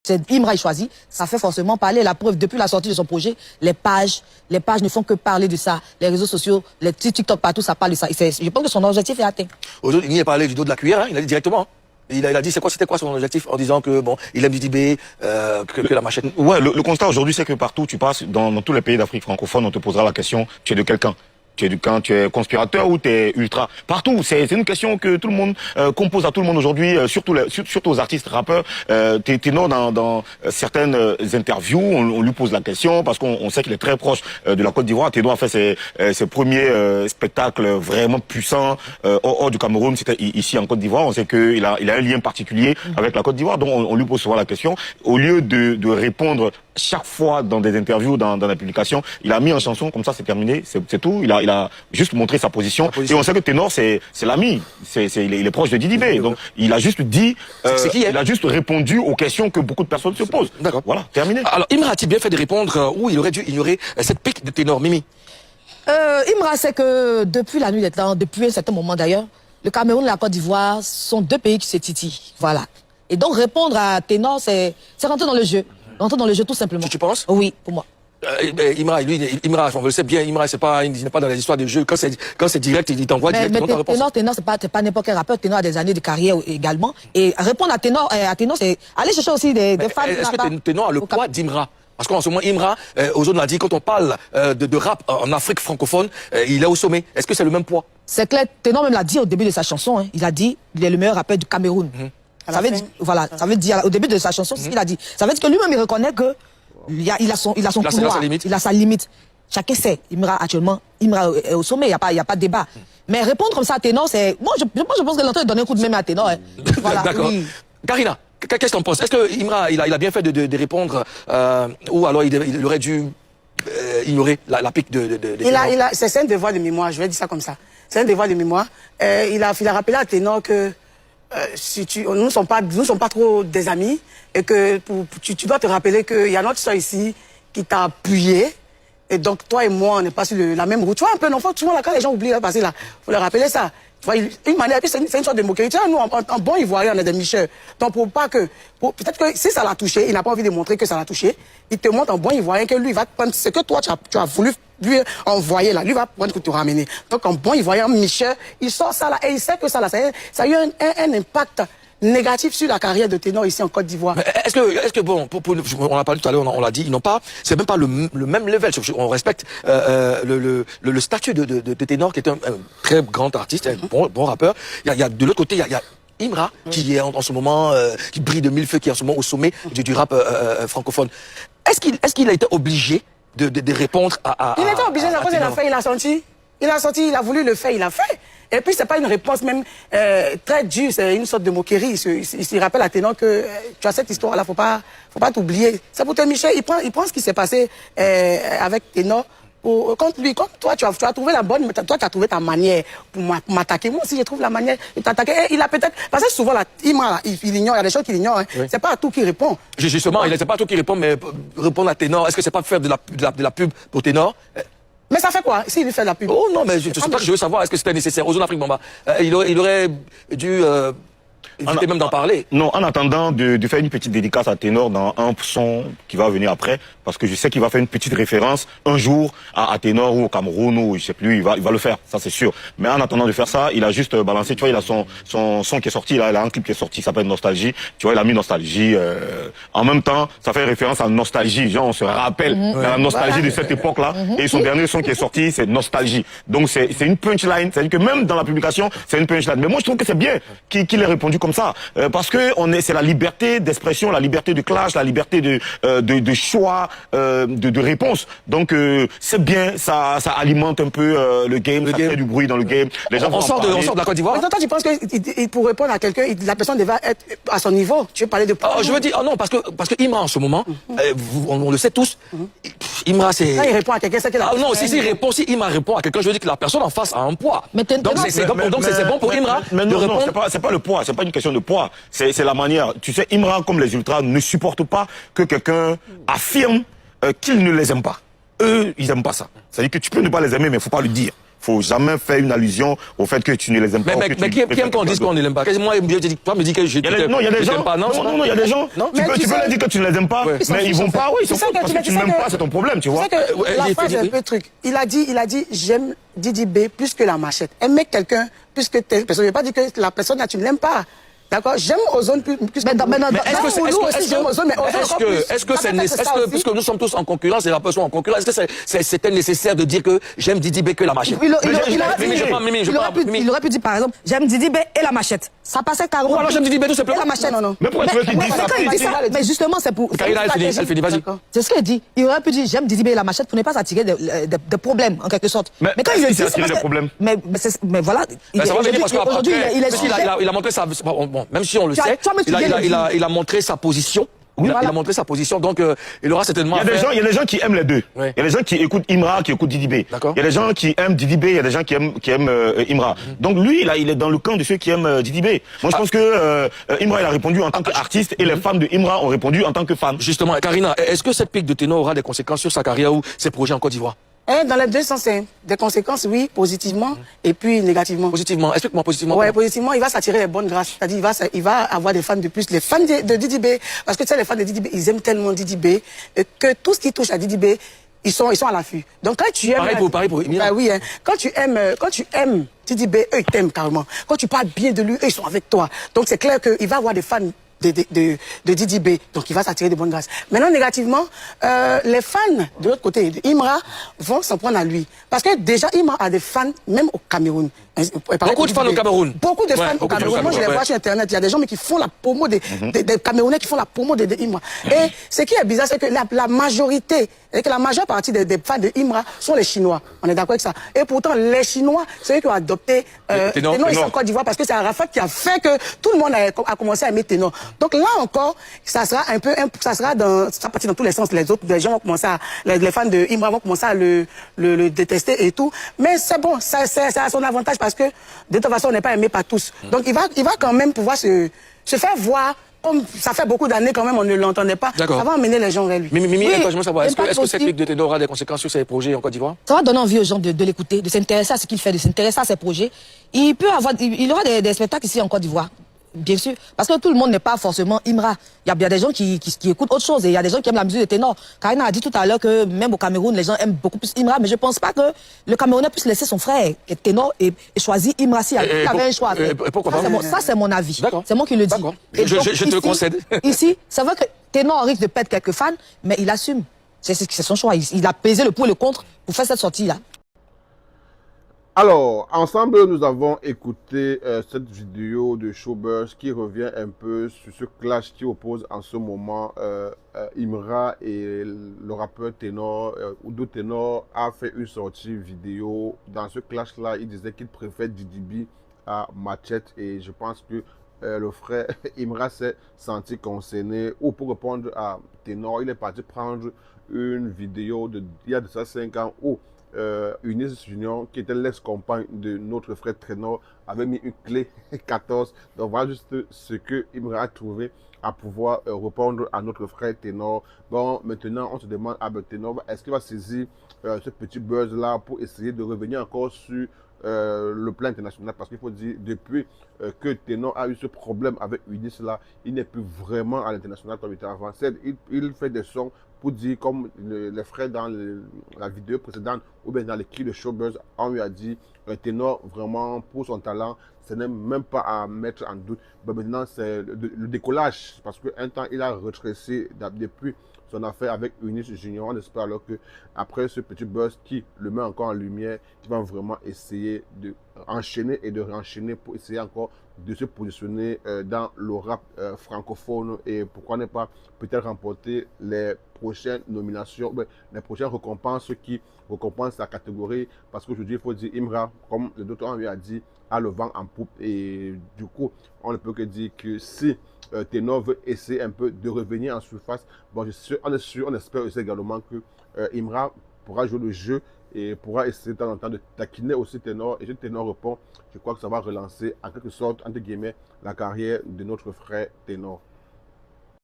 c'est Imra choisi, ça fait forcément parler. La preuve, depuis la sortie de son projet, les pages ne font que parler de ça. Les réseaux sociaux, les TikTok, partout, ça parle de ça. Je pense que son objectif est atteint. Aujourd'hui, il n'y a parlé du dos de la cuillère, hein, il a dit directement. Il a dit c'était quoi son objectif en disant que bon, il aime Didibé, que la machette. Ouais, le constat aujourd'hui, c'est que partout tu passes, dans tous les pays d'Afrique francophone, on te posera la question, tu es de quelqu'un. Tu es du camp, tu es conspirateur ou tu es ultra. Partout, c'est une question que tout le monde compose à tout le monde aujourd'hui, surtout aux artistes rappeurs. Ténor dans certaines interviews, on lui pose la question parce qu'on sait qu'il est très proche de la Côte d'Ivoire. Ténor a fait ses premiers spectacles vraiment puissants hors du Cameroun, c'était ici en Côte d'Ivoire. On sait qu'il a un lien particulier avec la Côte d'Ivoire, donc on lui pose souvent la question. Au lieu de répondre chaque fois dans des interviews, dans la publication, il a mis en chanson, comme ça c'est terminé, c'est tout. Il a juste montré sa position. Et on sait que Ténor, c'est l'ami. Il est proche de Didibé. Donc, il a juste dit, il a juste répondu aux questions que beaucoup de personnes se posent. D'accord. Voilà, terminé. Alors, Imra a-t-il bien fait de répondre où il aurait dû ignorer cette pique de Ténor, Mimi? Imra sait que depuis la nuit des temps, depuis un certain moment d'ailleurs, le Cameroun et la Côte d'Ivoire sont deux pays qui se titillent. Voilà. Et donc, répondre à Ténor, c'est rentrer dans le jeu. Rentrer dans le jeu, tout simplement. Tu penses? Oui, pour moi. Imra, Imra, on le sait bien, Imra, il n'est pas dans les histoires de jeu. Quand c'est direct, il t'envoie directement ta réponse. Ténor, c'est pas n'importe quel rappeur. Ténor a des années de carrière également. Et répondre à Ténor, c'est aller chercher aussi des femmes. Est-ce que Ténor a le poids d'Imra? Parce qu'en ce moment, Imra, aujourd'hui, on a dit, quand on parle de rap en Afrique francophone, il est au sommet. Est-ce que c'est le même poids? C'est clair. Ténor même l'a dit au début de sa chanson. Hein. Il a dit, il est le meilleur rappeur du Cameroun. Ça veut dire, voilà, ça veut dire, au début de sa chanson, c'est ce qu'il a dit. Ça veut dire que lui-même, il reconnaît que il a son couloir, il a sa limite. Chacun sait, Imra actuellement, Imra est au sommet, il n'y a pas de débat. Mais répondre comme ça à Ténor, c'est... Moi, je pense que l'entrée de donner un coup de main à Ténor. Hein. Voilà. D'accord. Oui. Karina, qu'est-ce que t'en penses? Est-ce que Imra, il a bien fait de répondre, ou alors il aurait dû ignorer la pique de c'est un devoir de mémoire, je vais dire ça comme ça. C'est un devoir de mémoire. Il a rappelé à Ténor que nous ne sommes pas trop des amis et que tu dois te rappeler qu'il y a notre soeur ici qui t'a appuyé et donc toi et moi on n'est pas sur la même route. Tu vois un peu, non, souvent là, quand les gens oublient là, passer là, faut leur rappeler ça. Tu vois, une manière, c'est une sorte de moquerie. Tu vois, nous, en bon ivoirien, on est des Michel. Donc, peut-être que si ça l'a touché, il n'a pas envie de montrer que ça l'a touché, il te montre en bon ivoirien que lui, il va prendre ce que toi, tu as voulu lui envoyer là, lui va prendre pour te ramener. Donc, en bon ivoirien, Michel, il sort ça là, et il sait que ça là, ça a eu un impact négatif sur la carrière de Ténor ici en Côte d'Ivoire. Est-ce que bon, on a parlé tout à l'heure, on l'a dit, ils n'ont pas, c'est même pas le même level. On respecte le statut de Ténor, qui est un très grand artiste, un bon rappeur. Il y a de l'autre côté, il y a Imra, qui est en ce moment, qui brille de mille feux, qui est en ce moment au sommet du rap francophone. Est-ce qu'il a été obligé de répondre à Il était obligé, la cause il a fait, il a senti. Il a voulu le faire, il a fait. Et puis, c'est pas une réponse même très dure, c'est une sorte de moquerie. Il rappelle à Ténor que tu as cette histoire-là, faut pas t'oublier. C'est pour toi, Michel, il prend ce qui s'est passé avec Ténor. Contre lui, comme toi, tu as trouvé la bonne, toi, tu as trouvé ta manière pour m'attaquer. Moi aussi, je trouve la manière de t'attaquer. Et il a peut-être, parce que souvent, là, il ignore, il y a des choses qu'il ignore. Hein. Oui. C'est pas à tout qu'il répond. Justement, c'est pas à tout qu'il répond, mais répondre à Ténor, est-ce que c'est pas faire de la pub pour Ténor? Mais ça fait quoi, s'il lui fait de la pub? Oh non, mais je sais pas, je veux savoir, est-ce que c'était nécessaire? Aux zones Afrique Bamba, il aurait dû éviter même d'en parler. Non, en attendant de faire une petite dédicace à Ténor dans un son qui va venir après, parce que je sais qu'il va faire une petite référence un jour à Ténor ou au Cameroun, ou je sais plus, il va le faire, ça c'est sûr. Mais en attendant de faire ça, il a juste balancé, tu vois, il a son son qui est sorti, là, il a un clip qui est sorti qui s'appelle Nostalgie, tu vois, il a mis Nostalgie. En même temps, ça fait référence à Nostalgie, genre on se rappelle la nostalgie de cette époque-là, et son dernier son qui est sorti, c'est Nostalgie. Donc c'est une punchline, c'est-à-dire que même dans la publication, c'est une punchline. Mais moi je trouve que c'est bien qu'il ait répondu comme ça, parce que c'est la liberté d'expression, la liberté de clash, la liberté de choix, de réponse. Donc c'est bien, ça alimente un peu le game, ça fait du bruit dans le game. Les gens on sort de la Côte d'Ivoire. Mais toi, tu penses que pour répondre à quelqu'un, la personne devrait être à son niveau? Tu veux parler de je veux dire, non, parce que Imra en ce moment, on le sait tous, Imra c'est... Quand il répond à quelqu'un, c'est qu'il a... non, si Imra répond à quelqu'un, je veux dire que la personne en face a un poids. Donc c'est bon pour Imra de répondre. Non, c'est pas le poids, c'est pas une question de poids, c'est la manière. Tu sais, Imra, comme les ultras, ne supportent pas que quelqu'un affirme qu'il ne les aime pas. Eux, ils aiment pas ça. C'est-à-dire que tu peux ne pas les aimer, mais il faut pas le dire. faut jamais faire une allusion au fait que tu ne les aimes pas. Mais qui aime qu'on dise qu'on ne l'aime pas? Moi, toi me dis que je non, il y a des gens. Pas, non, il y a des gens. Tu peux leur dire que tu ne les aimes pas, mais ils vont pas, oui, ils sont pas, parce que tu ne l'aimes pas, c'est ton problème, tu vois. La phrase est un peu truc. Il a dit, j'aime Didi B plus que la machette. Aimer quelqu'un plus que telle personne. Je n'ai pas dit que la personne là, tu ne l'aimes pas. D'accord, j'aime Ozone plus que est-ce que c'est nécessaire, puisque nous sommes tous en concurrence et la personne en concurrence, est-ce que c'était nécessaire de dire que j'aime Didi B que la machette? Il aurait pu dire par exemple, j'aime Didi B et la machette. Ça passait carrément. Ou alors j'aime Didi B tout simplement. Et la machette. Non. Mais pourquoi tu veux qu'il dise ça? Mais justement, c'est pour. Karina, elle finit, vas-y. C'est ce qu'il dit. Il aurait pu dire, j'aime Didi B et la machette pour ne pas s'attirer des problèmes, en quelque sorte. Mais quand il le dit, c'est des problèmes. Mais voilà. Aujourd'hui, il a montré ça. Bon, même si on le sait, il a montré sa position. Il a montré sa position, donc il aura certainement. Il y a des gens qui aiment les deux. Il y a des gens qui écoutent Imra, qui écoutent Didi B. Il y a des gens qui aiment Didi B, il y a des gens qui aiment Imra. Donc lui, là, il est dans le camp de ceux qui aiment Didi B. Moi, je pense que Imra, il a répondu en tant qu'artiste et les fans de Imra ont répondu en tant que fans. Justement, Karina, est-ce que cette pique de ténor aura des conséquences sur sa carrière ou ses projets en Côte d'Ivoire? Dans les deux sens, des conséquences, oui, positivement, et puis négativement. Positivement, explique-moi positivement. Ouais, positivement, il va s'attirer les bonnes grâces. C'est-à-dire, il va avoir des fans de plus. Les fans de Didi B, parce que tu sais, les fans de Didi B, ils aiment tellement Didi B, que tout ce qui touche à Didi B, ils sont à l'affût. Donc quand tu aimes... Pareil pour Imra. Oui, quand tu aimes Didi B, eux, ils t'aiment carrément. Quand tu parles bien de lui, eux, ils sont avec toi. Donc c'est clair qu'il va avoir des fans de Didi B, donc il va s'attirer de bonnes grâces. Maintenant, négativement, les fans de l'autre côté, de Imra, vont s'en prendre à lui. Parce que déjà, Imra a des fans, même au Cameroun. Beaucoup de fans au Cameroun. Beaucoup de fans au Cameroun. Moi, je les vois sur Internet. Il y a des gens qui font la promo des Camerounais qui font la promo de Imra. Et ce qui est bizarre, c'est que la majorité, et que la majeure partie des fans de Imra sont les Chinois. On est d'accord avec ça. Et pourtant, les Chinois, c'est eux qui ont adopté Ténor ici en Côte d'Ivoire parce que c'est Arafat qui a fait que tout le monde a commencé à aimer Ténor. Donc là encore, ça sera ça partit dans tous les sens. Les gens vont commencer les fans de Imra vont commencer à le détester et tout. Mais c'est bon, ça a son avantage parce que de toute façon, on n'est pas aimé par tous. Donc il va quand même pouvoir se faire voir. Comme ça fait beaucoup d'années quand même, on ne l'entendait pas. Ça va emmener les gens vers lui. Mimi, je veux savoir, est-ce que cette pique de Ténor aura des conséquences sur ses projets en Côte d'Ivoire? Ça va donner envie aux gens de l'écouter, de s'intéresser à ce qu'il fait, de s'intéresser à ses projets. Il aura des spectacles ici en Côte d'Ivoire. Bien sûr, parce que tout le monde n'est pas forcément Imra. Il y a des gens qui écoutent autre chose et il y a des gens qui aiment la musique de Ténor. Karina a dit tout à l'heure que même au Cameroun, les gens aiment beaucoup plus Imra, mais je ne pense pas que le Camerounais puisse laisser son frère Ténor et choisir Imra s'il avait un choix. Pourquoi pas? Ça, c'est mon avis. C'est moi qui le dis. Je te le concède. Ici, c'est vrai que Ténor risque de perdre quelques fans, mais il assume. C'est son choix. Il a pesé le pour et le contre pour faire cette sortie-là. Alors, ensemble, nous avons écouté cette vidéo de Showbuzz qui revient un peu sur ce clash qui oppose en ce moment Imra et le rappeur Ténor. Udo Ténor a fait une sortie vidéo. Dans ce clash-là, il disait qu'il préfère Didi B à Machette et je pense que le frère Imra s'est senti concerné. Ou pour répondre à Ténor, il est parti prendre une vidéo il y a de ça 5 ans où Eunice Junior, qui était l'ex-compagne de notre frère Ténor, avait mis une clé 14. Donc voilà juste ce que Imra a trouvé à pouvoir répondre à notre frère Ténor. Bon, maintenant on se demande, Ténor, est-ce qu'il va saisir ce petit buzz-là pour essayer de revenir encore sur le plan international? Parce qu'il faut dire, depuis que Ténor a eu ce problème avec Eunice là, il n'est plus vraiment à l'international comme il était avant. Il fait des sons pour dire, comme les frères dans la vidéo précédente, ou bien dans les cris de Showbuzz, on lui a dit, Ténor, vraiment, pour son talent, ce n'est même pas à mettre en doute. Mais maintenant, c'est le décollage, parce qu'un temps, il a retrécé depuis son affaire avec Eunice Junior. On espère alors que après ce petit buzz qui le met encore en lumière, il va vraiment essayer de enchaîner et de réenchaîner pour essayer encore de se positionner dans le rap francophone et pourquoi ne pas peut-être remporter les prochaines nominations, les prochaines récompenses qui récompensent la catégorie, parce qu'aujourd'hui il faut dire Imra, comme le docteur lui a dit, a le vent en poupe et du coup on ne peut que dire que si Ténor veut essayer un peu de revenir en surface, bon, on espère aussi également que Imra pourra jouer le jeu et pourra essayer de temps en temps de taquiner aussi Ténor. Et si Ténor répond, je crois que ça va relancer en quelque sorte, entre guillemets, la carrière de notre frère Ténor.